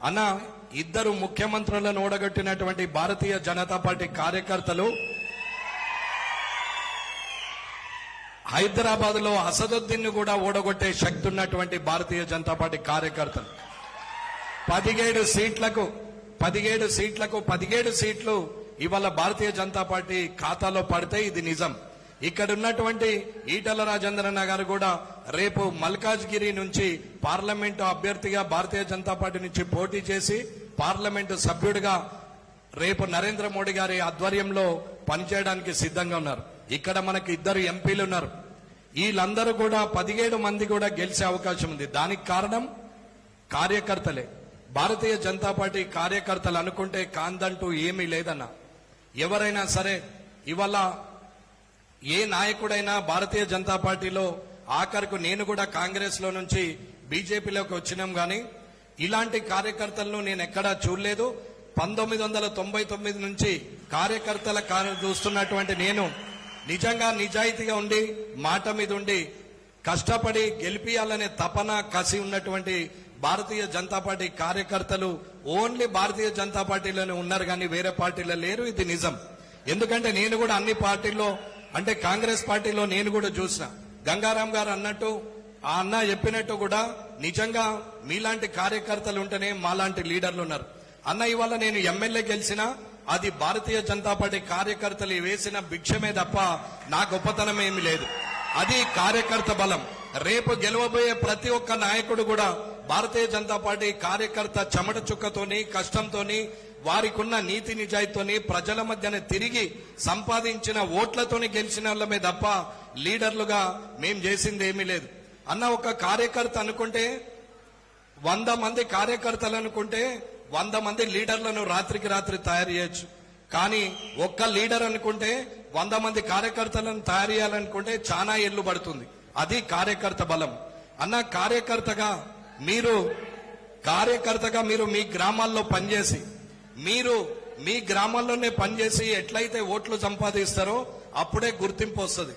అన్న ఇద్దరు ముఖ్యమంత్రులను ఓడగొట్టినటువంటి భారతీయ జనతా పార్టీ కార్యకర్తలు హైదరాబాద్ లో అసదుద్దీన్ కూడా ఓడగొట్టే శక్తి ఉన్నటువంటి భారతీయ జనతా పార్టీ కార్యకర్తలు 17 సీట్లు ఇవాళ భారతీయ జనతా పార్టీ ఖాతాలో పడితే ఇది నిజం. ఇక్కడ ఉన్నటువంటి ఈటల రాజేంద్రన్న గారు కూడా రేపు మల్కాజ్గిరి నుంచి పార్లమెంటు అభ్యర్థిగా భారతీయ జనతా పార్టీ నుంచి పోటీ చేసి పార్లమెంటు సభ్యుడిగా రేపు నరేంద్ర మోడీ గారి ఆధ్వర్యంలో పనిచేయడానికి సిద్ధంగా ఉన్నారు. ఇక్కడ మనకి 2 ఎంపీలు ఉన్నారు. వీళ్ళందరూ కూడా 17 మంది కూడా గెలిచే అవకాశం ఉంది. దానికి కారణం కార్యకర్తలే. భారతీయ జనతా పార్టీ కార్యకర్తలు అనుకుంటే కాందంటూ ఏమీ లేదన్న. ఎవరైనా సరే ఇవాళ ఏ నాయకుడైనా భారతీయ జనతా పార్టీలో ఆఖరికి నేను కూడా కాంగ్రెస్ లో నుంచి బీజేపీలోకి వచ్చినాం గాని ఇలాంటి కార్యకర్తలను నేను ఎక్కడా చూడలేదు. 1999 నుంచి కార్యకర్తల చూస్తున్నటువంటి నేను నిజంగా నిజాయితీగా ఉండి మాట మీద ఉండి కష్టపడి గెలిపియాలనే తపన కసి ఉన్నటువంటి భారతీయ జనతా పార్టీ కార్యకర్తలు ఓన్లీ భారతీయ జనతా పార్టీలోనే ఉన్నారు కానీ వేరే పార్టీలో లేరు. ఇది నిజం. ఎందుకంటే నేను కూడా అన్ని పార్టీల్లో అంటే కాంగ్రెస్ పార్టీలో నేను కూడా చూసిన గంగారాం గారు అన్నట్టు ఆ అన్న చెప్పినట్టు కూడా నిజంగా మీలాంటి కార్యకర్తలు ఉంటేనే మాలాంటి లీడర్లు ఉన్నారు. అన్న ఇవాళ నేను ఎమ్మెల్యే గెలిచినా అది భారతీయ జనతా పార్టీ కార్యకర్తలు వేసిన భిక్షమే తప్ప నా గొప్పతనం ఏమి లేదు. అది కార్యకర్త బలం. రేపు గెలవబోయే ప్రతి ఒక్క నాయకుడు కూడా భారతీయ జనతా పార్టీ కార్యకర్త చెమట చుక్కతోని కష్టంతోని వారికున్న నీతి నిజాయితీతోని ప్రజల మధ్యన తిరిగి సంపాదించిన ఓట్లతోని గెలిచిన వాళ్ళమే తప్ప లీడర్లుగా మేం చేసింది ఏమీ లేదు. అన్న ఒక కార్యకర్త అనుకుంటే 100 మంది కార్యకర్తలు అనుకుంటే 100 మంది లీడర్లను రాత్రికి రాత్రి తయారు చేయొచ్చు. కానీ ఒక్క లీడర్ అనుకుంటే 100 మంది కార్యకర్తలను తయారు చేయాలనుకుంటే చాలా ఏళ్లు పడుతుంది. అది కార్యకర్త బలం. అన్న కార్యకర్తగా మీరు మీ గ్రామాల్లో పనిచేసి మీ గ్రామాల్లోనే పనిచేసి ఎట్లయితే ఓట్లు సంపాదిస్తారో అప్పుడే గుర్తింపు వస్తుంది.